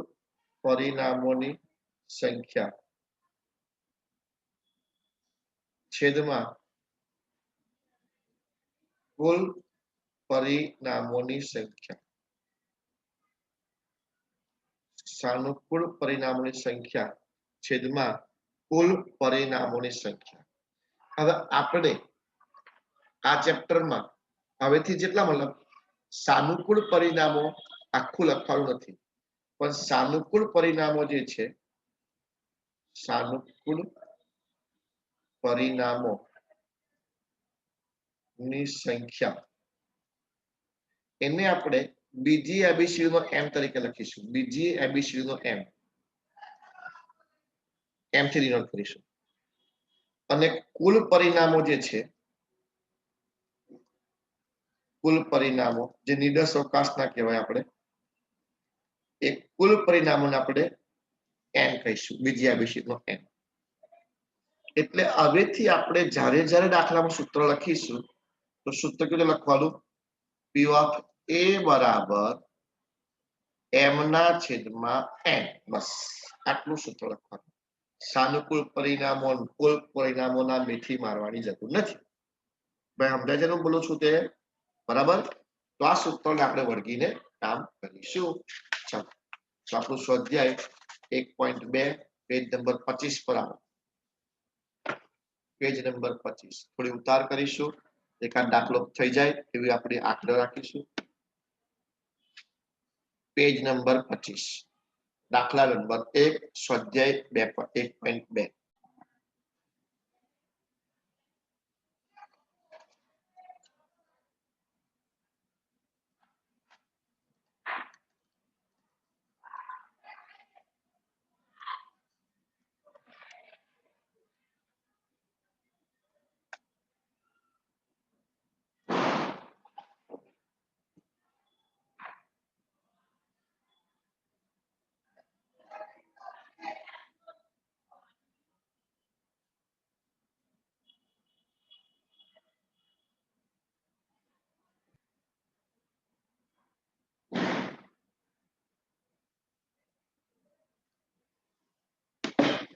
પરિણામોની સંખ્યા છેદમાં કુલ પરિણામોની સંખ્યા. સાનુકૂળ પરિણામોની સંખ્યા છેદમાં કુલ પરિણામોની સંખ્યા. હવે આપણે આ ચેપ્ટરમાં હવેથી જેટલા મતલબ સાનુકૂળ પરિણામો આખું લખવાનું નથી, પણ સાનુકૂળ પરિણામો જે છે, સાનુકૂળ પરિણામો ની સંખ્યા એને આપણે બીજી એબીસીડી નો એમ તરીકે લખીશું. બીજી એબીસીડી નો એમ થી ડિનોટ કરીશું. અને કુલ પરિણામો જે છે કુલ પરિણામો જે નિર્દેશ અવકાશના કહેવાય આપણે એ કુલ પરિણામોને આપણે n કહીશું બીજી ABCનો n એટલે હવેથી આપણે જ્યારે જ્યારે દાખલામાં સૂત્ર લખીશું તો સૂત્ર કેવું લખવાનું p of a બરાબર m ના છેદમાં n બસ આટલું સૂત્ર લખવાનું સાનુકૂળ પરિણામો કુલ પરિણામોના મેથી મારવાની જરૂર નથી ભાઈ સમજાય છે હું બોલું છું તે બરાબર તો આ સૂત્રને આપણે વળગીને કામ કરીશું ચાલો તો આપણું સ્વાધ્યાય 1.2 પેજ નંબર 25 પર આવો પેજ નંબર 25 થોડી ઉતાર કરીશું એકાદ દાખલો થઈ જાય એવી આપણે આંકડો રાખીશું પેજ નંબર 25 દાખલા નંબર 1 સ્વાધ્યાય 1.2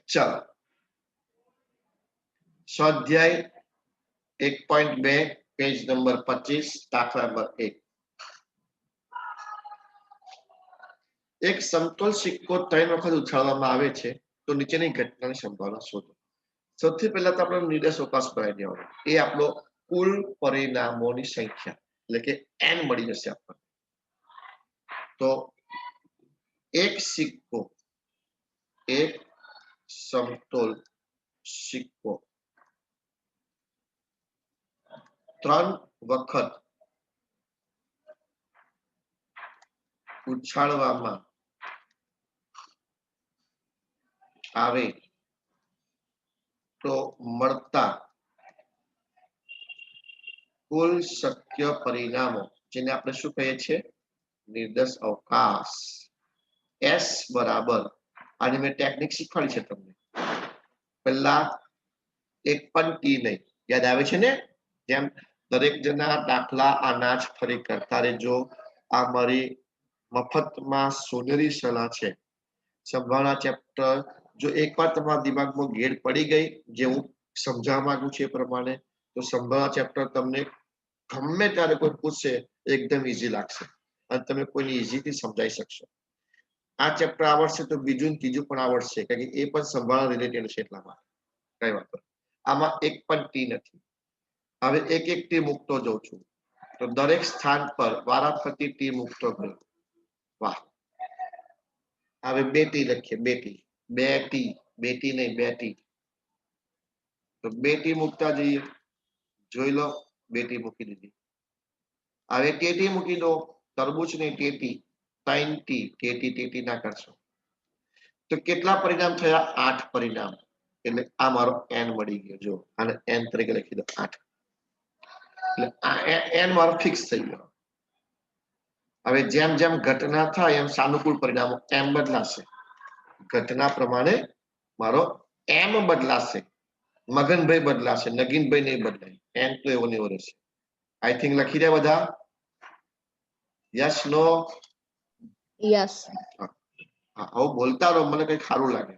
ચાલો સ્વાધ્યાય 1.2 પેજ નંબર 25 દાખલા નંબર 1 એક સમતોલ સિક્કો 3 વખત ઉછાળવામાં આવે છે તો નીચેની ઘટનાની સંભાવના શોધો સૌથી પહેલા તો આપણે નિર્દેશ અવકાશ બનાવી દેવાનો એ આપણો કુલ પરિણામોની સંખ્યા એટલે કે n મળી જશે આપણને તો એક સિક્કો એક સમતોલ સિક્કો 3 વખત ઉછાળવામાં આવે તો મળતા કુલ શક્ય પરિણામો જેને આપણે શું કહીએ છીએ નિર્દેશ અવકાશ s બરાબર આની મેં ટેકનિક શીખવાડી છે તમને પહેલા એક પણ ટી નહીં યાદ આવે છે ને જેમ દરેક જણા દાખલા અનાજ ફરી કરતા રહેજો આ મારી મફતમાં સોનેરી સલાહ છે સંભાવના ચેપ્ટર જો એકવાર તમારા દિમાગમાં ઘેર પડી ગઈ જે હું સમજાવવા માંગુ છું એ પ્રમાણે તો સંભાવના ચેપ્ટર તમને ગમે ત્યારે કોઈ પૂછશે એકદમ ઈઝી લાગશે અને તમે કોઈને ઈઝીથી સમજાવી શકશો આ ચેપ્ટર આવડશે તો બીજું ત્રીજું પણ આવડશે કારણ કે એ પણ સંભાવના રિલેટેડ છે એટલા માટે કઈ વાત આમાં એક પણ ટી નથી હવે એક એક ટી મૂકતો જઉં છું તો દરેક સ્થાન પર વારાફરતી ટી મૂકતો ગયો વાહ હવે 2 ટી લખીએ 2 ટી 2 ટી 2 ટી નહીં 2 ટી તો 2 ટી મૂકતા જઈએ જોઈ લો 2 ટી મૂકી દીધી હવે ટી મૂકી દો તરબૂચ નહીં ટી 3 ટી ટી ના કરશો તો કેટલા પરિણામ થયા 8 પરિણામ એટલે આ મારો n મળી ગયો જો અને n તરીકે લખી દો 8 એટલે આ n મારો ફિક્સ થઈ ગયો હવે જેમ જેમ ઘટના થાય એમ સાનુકૂળ પરિણામો m બદલાશે ઘટના પ્રમાણે મારો m બદલાશે મગનભાઈ બદલાશે નગીનભાઈ નહીં બદલાય n તો એવો ને એવો રહેશે આઈ થિંક લખી દે બધા યસ નો યસ હા હવે બોલતા રહો મને કઈ સારું લાગે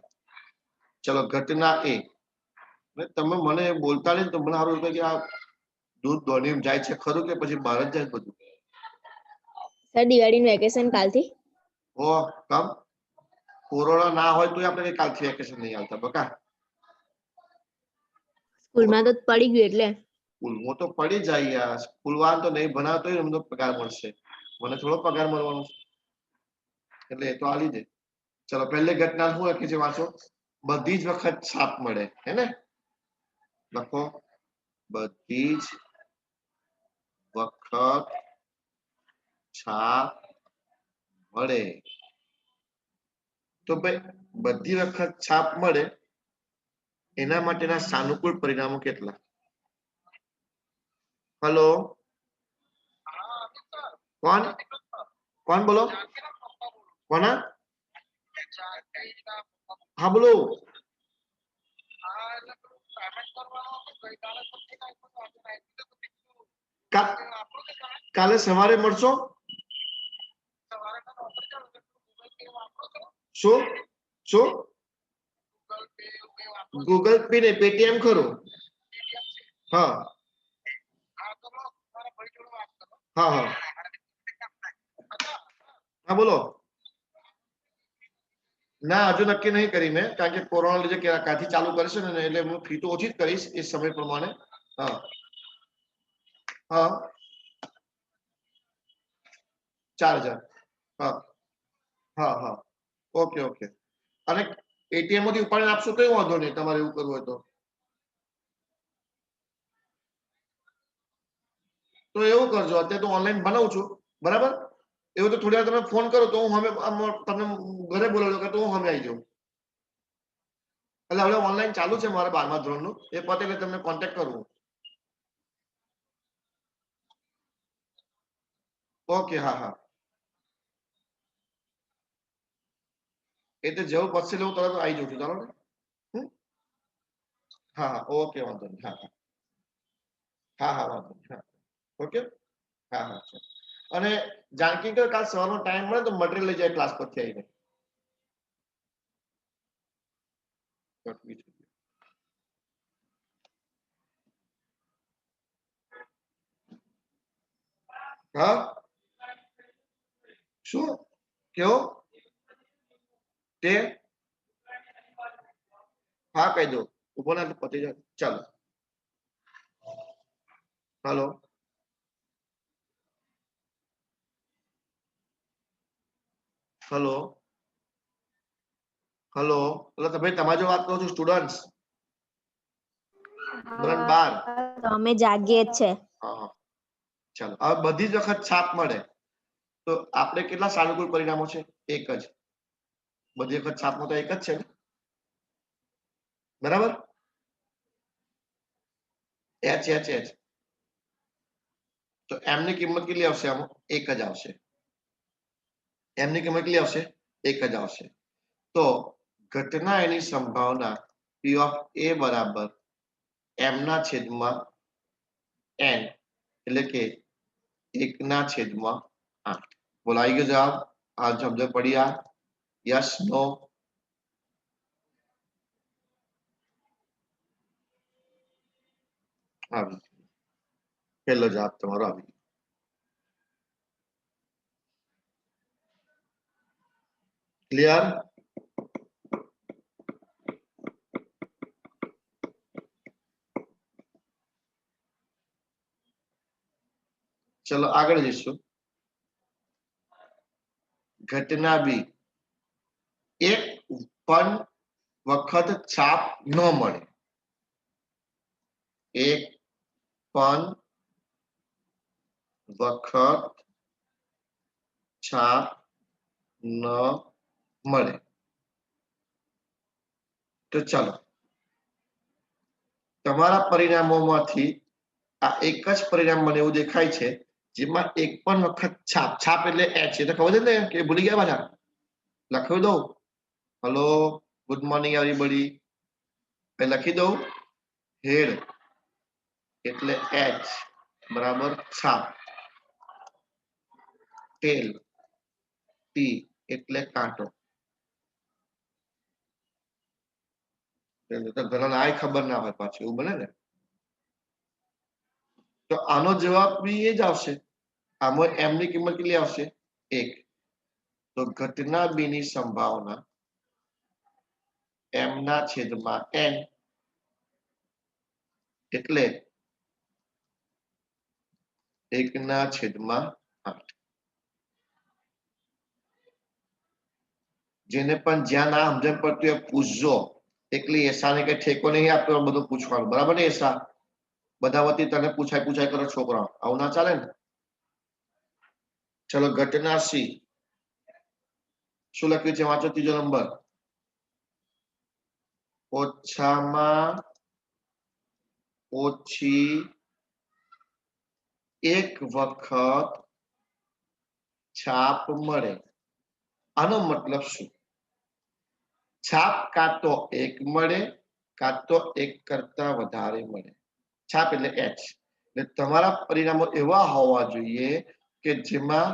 ચલો ઘટના એ તમે મને બોલતા નહીં તો મને સારું લાગે કે આ દૂધ દોડીને જાય છે ખરું કે પછી બહાર જ જાય બધું સર દિવાળીનું વેકેશન કાલથી ઓ કમ કોરોના ના હોય તો આપણે કઈ કાલથી વેકેશન નહીં આવતા બકા સ્કૂલમાં તો પડી ગયું એટલે સ્કૂલમાં તો પડી જાય યાર સ્કૂલ વાળા તો નહીં ભણાવતો હોય એમનો પગાર મળશે મને થોડો પગાર મળવાનો છે એટલે એ તો આલી દે ચલો પહેલી ઘટના શું લખી છે વાંચો બધી જ વખત છાપ મળે હે ને લખો બધી જ વખત છાપ મળે તો ભાઈ બધી વખત છાપ મળે એના માટેના સાનુકૂળ પરિણામો કેટલા હલો કોણ કોણ બોલો કોના હા બોલો કાલે સવારે મળશો શું શું ગૂગલ પે ને પેટીએમ ખરું હા હા હા હા બોલો ના હજુ નક્કી નહીં કરી મેં કારણ કે કોરોના લીધે ક્યાંથી ચાલુ કરશે ને એટલે હું ફી તો ઓછી જ કરીશ એ સમય પ્રમાણે હા હા 4000 હા હા હા ઓકે ઓકે અને એટીએમ માંથી ઉપાડીને આપશો તો વાંધો નહીં તમારે એવું કરવું હોય તો એવું કરજો અત્યારે તો ઓનલાઈન બનાવું છું બરાબર એવું તો થોડી વાર તમે ફોન કરો તો હું હવે તમને ઘરે બોલાવજો કે તો હું હવે આવી જાઉં એટલે હવે ઓનલાઈન ચાલુ છે મારે 12મા ધોરણનું એ પતે એટલે તમને કોન્ટેક્ટ કરવું ઓકે હા હા એટલે જેવું પડશે એટલે હું તરત આવી જાઉં છું ચાલો ને હા હા ઓકે વાંધો નહીં હા હા હા વાંધો નહીં હા ઓકે હા હા ચાલો. અને જાનકી કે કાલ સવારનો ટાઈમ મળે તો મટીરિયલ લઈ જાય ક્લાસ પરથી આવીને હા શું કેવો તે હા કહી દો ઉભો ના પતી જાય ચાલો હાલો હલો હલો એટલે તમે તમારી જો વાત કરો છો સ્ટુડન્ટ્સ ધોરણ 12 અમે જાગીએ જ છે હા ચાલો હવે બધી જ વખત છાપ મળે તો આપણે કેટલા સાનુકૂળ પરિણામો છે એક જ બધી વખત છાપમાં તો એક જ છે ને બરાબર એચ એચ એચ તો એમની કિંમત કેટલી આવશે આમાં એક જ આવશે એમની કિંમત કેટલી આવશે એક જ આવશે તો ઘટના એની સંભાવના P of A બરાબર m ના છેદમાં n એટલે કે 1 ના છેદમાં 8 બોલો આવી ગયો જવાબ આ સમજ પડી આ યસ નો આવી પહેલો જવાબ તમારો આવી ક્લિયર ચલો આગળ જઈશું ઘટના બી એક પણ વખત છાપ ન મળે એક પણ વખત છાપ ન મળે તો ચાલો તમારા પરિણામોમાંથી આ એક જ પરિણામ મને એવું દેખાય છે જેમાં એક પણ વખત છાપ છાપ એટલે એચ એ તો ખબર છે ને કે ભૂલી ગયા પાછા લખી દઉં હેલો ગુડ મોર્નિંગ એવરીબડી લખી દઉં હેડ એટલે એચ બરાબર છાપ ટેલ ટી એટલે કાંટો તો ઘણા આ ખબર ના હોય પાછું એવું બને ને તો આનો જવાબ બી એ જ આવશે આમાં m ની કિંમત કેટલી આવશે 1 તો ઘટના બી ની સંભાવના m ના છેદમાં n એટલે 1 ના છેદમાં 8 જેને પણ જ્યાં ના સમજણ પડતી હોય પૂછજો એકલી એસાને કઈ ઠેકો નહીં આપતો બધું પૂછવાનું બરાબર ને એસા બધા વતી તને પૂછાય કરો છોકરા આવું ના ચાલે ને ચલો ઘટના સી શું લખ્યું છે વાંચો ત્રીજો નંબર ઓછામાં ઓછી એક વખત છાપ મળે. આનો મતલબ શું? છાપ કાં તો 1 મળે કાં તો 1 કરતા વધારે મળે. છાપ એટલે h. એટલે તમારા પરિણામો એવા હોવા જોઈએ કે જેમાં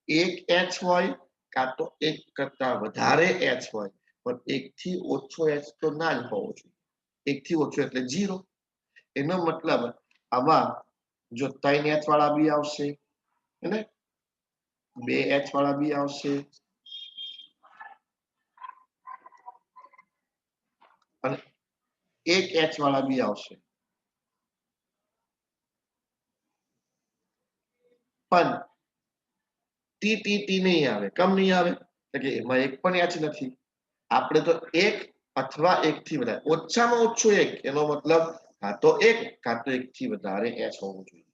1 h હોય કાં તો 1 કરતા વધારે h હોય, પણ 1 થી ઓછો h તો ના જ હોવો જોઈએ. 1 થી ઓછો એટલે 0. એનો મતલબ આમાં જો 3 h વાળા બી આવશે, અને 2 h વાળા બી આવશે, અને 1 h વાળા બી આવશે, પણ ટી નહીં આવે. કેમ નહીં આવે? કે એમાં એક પણ h નથી. આપણે તો 1 અથવા 1 થી વધારે, ઓછામાં ઓછું 1, એનો મતલબ કાં તો 1 કાં તો 1 થી વધારે h હોવું જોઈએ.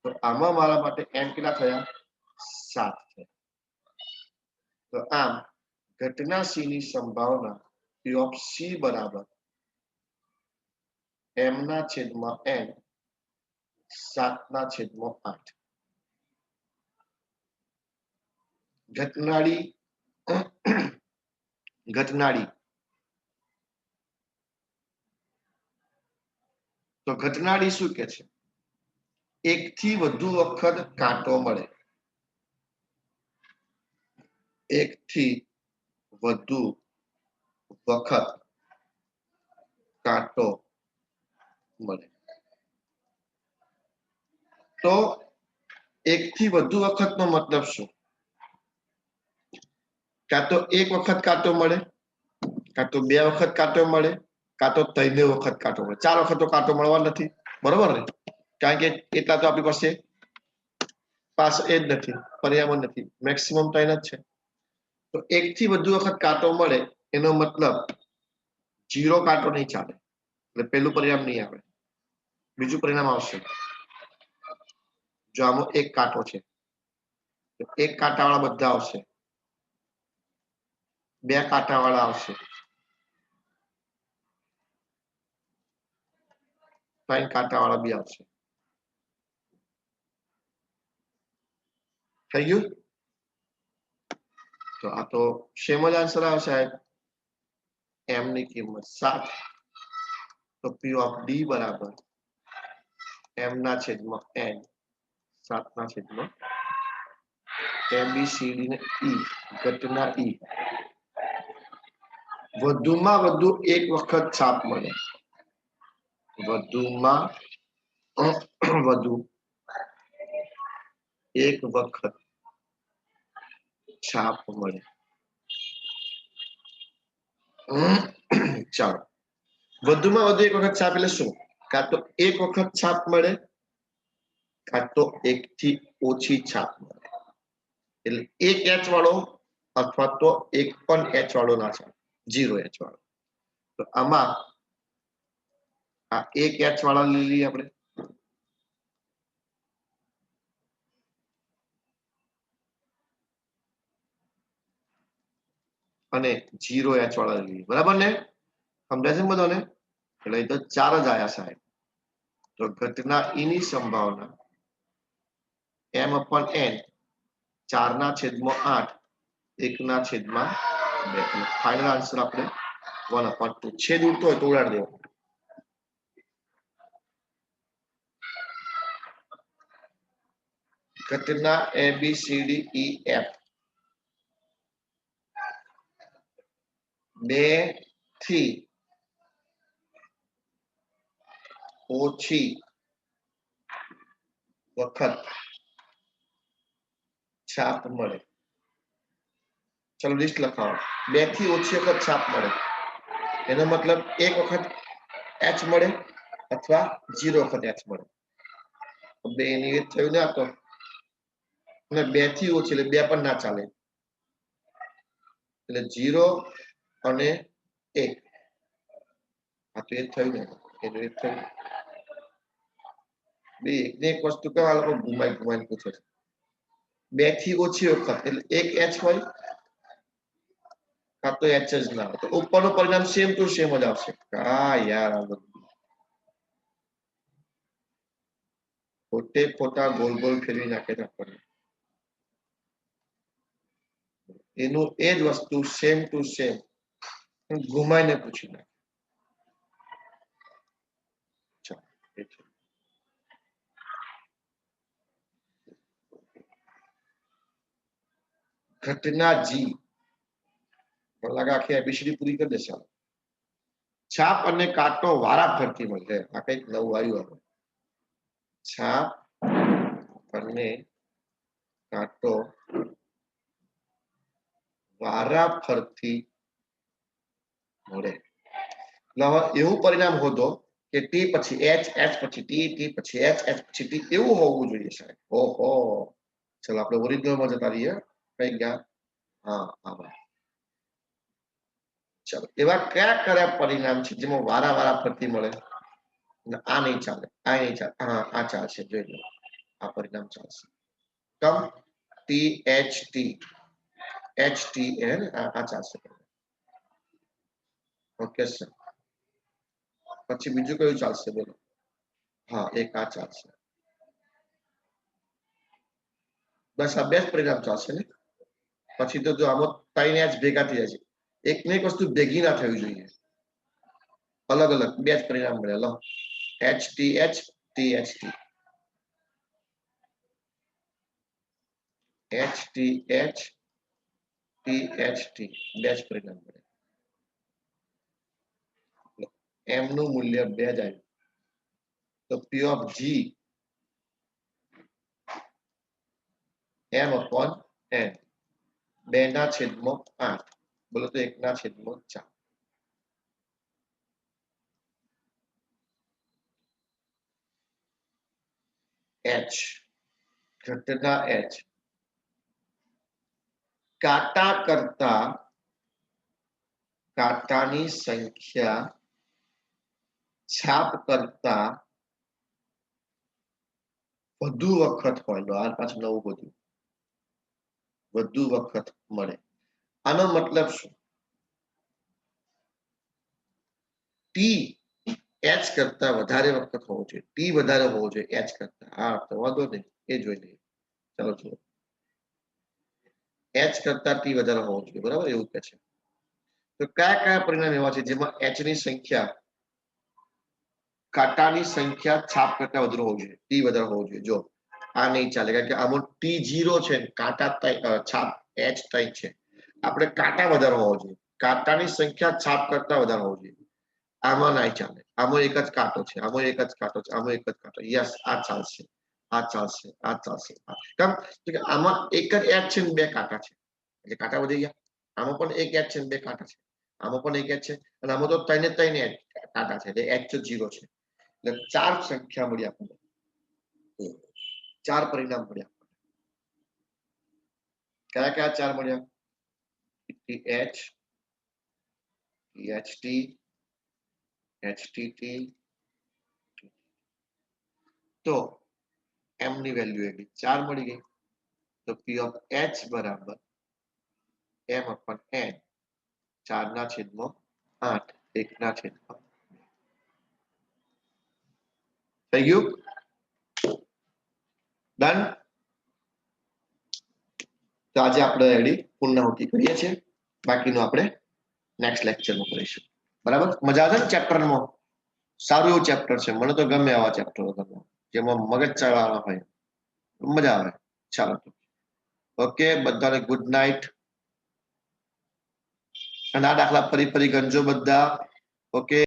તો આમાં મારા માટે m કેટલા થયા? 7 થયા. તો આમ ઘટના c ની સંભાવના p of c બરાબર m/n 7/8. ઘટનાળી તો ઘટનાળી શું કે છે? 1 થી વધુ વખત કાંટો મળે. 1 થી વધુ વખત કાંટો મળે. તો 1 થી વધુ વખતનો મતલબ શું? કાં તો 1 વખત કાંટો મળે, કાં તો 2 વખત કાંટો મળે, કાં તો 3 વખત કાંટો મળે. 4 વખત તો કાંટો મળવા નથી, બરોબર ને? કારણ કે એટલા તો આપણી પાસે એ જ નથી, પરિણામ જ નથી. મેક્સિમમ 3 જ છે. તો 1 થી વધુ વખત કાંટો મળે એનો મતલબ 0 કાંટો નહીં ચાલે. એટલે પહેલું પરિણામ નહીં આવે. બીજું પરિણામ આવશે. જો આમાં 1 કાંટો છે તો 1 કાંટાવાળા બધા આવશે, 2 કાંટાવાળા આવશે, 3 કાંટાવાળા બી આવશે. થઈ ગયું? તો આ તો સેમ જ આન્સર આવે સાહેબ. m ની કિંમત 7. તો p of d બરાબર m/n 7/8. ABCD ને E, ઘટના E વધુમાં વધુ 1 વખત છાપ મળે. વધુમાં વધુ 1 વખત છાપ મળે. ચાલો, વધુમાં વધુ 1 વખત છાપ એટલે શું? કાં તો 1 વખત છાપ મળે, કાં તો 1 થી ઓછી છાપ મળે. એટલે 1 h વાળો અથવા તો 1 પણ h વાળો ના ચાલે, 0 h વાળો. તો આમાં આ 1 h વાળા લઈ લઈએ આપણે, અને 0 h વાળા લઈ લઈએ. બરાબર ને? સમજાય છે બધાને? એટલે એ તો 4 જ આયા સાહેબ. તો ઘટના E ની સંભાવના m/n 4/8 1/2. ફાઇનલ આન્સર આપણે 1/2. છેદ ઉડતો હોય તો ઉડાડી દેવો. ઘટના ABCDEF 2 થી ઓછી વખત છાપ મળે. ચલો લિસ્ટ લખાવો. 2 થી ઓછી વખત છાપ મળે એનો મતલબ 1 વખત h મળે અથવા 0 વખત h મળે. 2 ની થયું ને? આ તો 2 થી ઓછી એટલે 2 પણ ના ચાલે. એટલે 0 અને 1. આ તો એ થયું ને? એનું એ થયું. બે એક વસ્તુ કહેવા લોકો ઘુમાઈને પૂછે છે. 2 થી ઓછી વખત એટલે 1 h હોય કાં તો h જ ના હોય. તો ઉપરનું પરિણામ સેમ ટુ સેમ જ આવશે. હા યાર, આ બધું ખોટે ખોટા ગોલ ગોલ ફેરવી નાખે છે આપણને. એનું એ જ વસ્તુ સેમ ટુ સેમ ઘુમાઈને પૂછી નાખે. ઘટના જી લાગે આખી એબીસીડી પૂરી કરી દેશે. છાપ અને કાંટો વારા ફરતી મળે. આ કઈક નવું આવ્યું હવે. છાપ અને કાંટો વારા ફરતી મળે. એટલે હવે એવું પરિણામ હોતો કે ટી પછી એચ, એચ પછી ટી, ટી પછી એચ, એચ પછી ટી એવું હોવું જોઈએ સાહેબ. ઓહો, ચલો આપણે ઓરિજિનલમાં જતા રહીએ. કઈ ગયા? હા, આભાર. ચલો, એવા કયા કયા પરિણામ છે જેમાં વારા વારા ફરતી મળે? આ નહીં ચાલે, આ નહીં ચાલે. હા, આ ચાલશે, જોઈ લો. આ પરિણામ ચાલશે. કમ T H T, H T N આ ચાલશે. Okay sir. પછી બીજું કયું ચાલશે બોલો? હા, એક આ ચાલશે. બસ આ બે જ પરિણામ ચાલશે ને. પછી તો જો આમાં ત્રણ એચ ભેગા થઈ જાય છે. એક ને એક વસ્તુ ભેગી ના થવી જોઈએ. અલગ અલગ બે જ પરિણામ મળે. લો H T H, T H T, H T H, T H T બે જ પરિણામ મળે. એમ નું મૂલ્ય 2 જ આવ્યું. તો P of G M upon N 2/8. બોલો તો 1/4. એચ ઘટના એચ કાંટા કરતા કાંટાની સંખ્યા છાપ કરતા વધુ વખત હોય. આ પાછું નવું બધું વધુ વખત મળે. આનો મતલબ શું? ટી એચ કરતા વધારે વખત હોવો જોઈએ. ટી વધારે હોવો જોઈએ એચ કરતા. હા, તો વાંધો નહીં, એ જોઈ લઈએ. ચાલો જુઓ, એચ કરતા ટી વધારે હોવો જોઈએ, બરાબર એવું કે છે. તો કયા કયા પરિણામ એવા છે જેમાં એચ ની સંખ્યા કાંટાની સંખ્યા છાપ કરતા વધારે હોવું જોઈએ, ટી વધારે હોવું જોઈએ? જો આ નહીં ચાલે, કારણ કે આમાં ટી 0 છે, કાંટા છાપ એચ 3 છે. આપણે કાંટા વધારે હોવો જોઈએ. કાંટાની સંખ્યા છાપ કરતા વધારે હોવું જોઈએ. આમાં નહીં ચાલે. આમાં એક જ કાંટો છે, આમાં એક જ કાંટો છે, આમાં એક જ કાંટો. યસ, આ ચાલશે, આ ચાલશે, આ ચાલશે. કેમ કે આમાં એક જ એચ છે ને બે કાંટા છે, એટલે કાંટા વધી ગયા. આમાં પણ એક એચ છે ને બે કાંટા છે, આમાં પણ એક એચ છે, અને આમાં તો 3 કાંટા છે, એટલે એચ તો 0 છે. એટલે 4 સંખ્યા મળી આપણને, 4 પરિણામ મળ્યા. કયા કયા 4 મળ્યા? H, H T, H T T. તો એમ ની વેલ્યુ એવી 4 મળી ગઈ. તો પી ઓફ એચ બરાબર એમ અપોન એન 4/8 1/8. થઈ ગયું? ડન. તો આજે આપણે રેડી પૂર્ણાહુતિ કરીએ છીએ. બાકીનું આપણે નેક્સ્ટ લેક્ચરમાં કરીશું. બરાબર? મજા આવે ને ચેપ્ટરમાં? સારું એવું ચેપ્ટર છે, મને તો ગમે આવા ચેપ્ટરો જેમાં મગજ ચલાવવાના હોય, મજા આવે. ચાલો, ઓકે, બધાને ગુડ નાઇટ. અને આ દાખલા ફરી ગણજો બધા. ઓકે.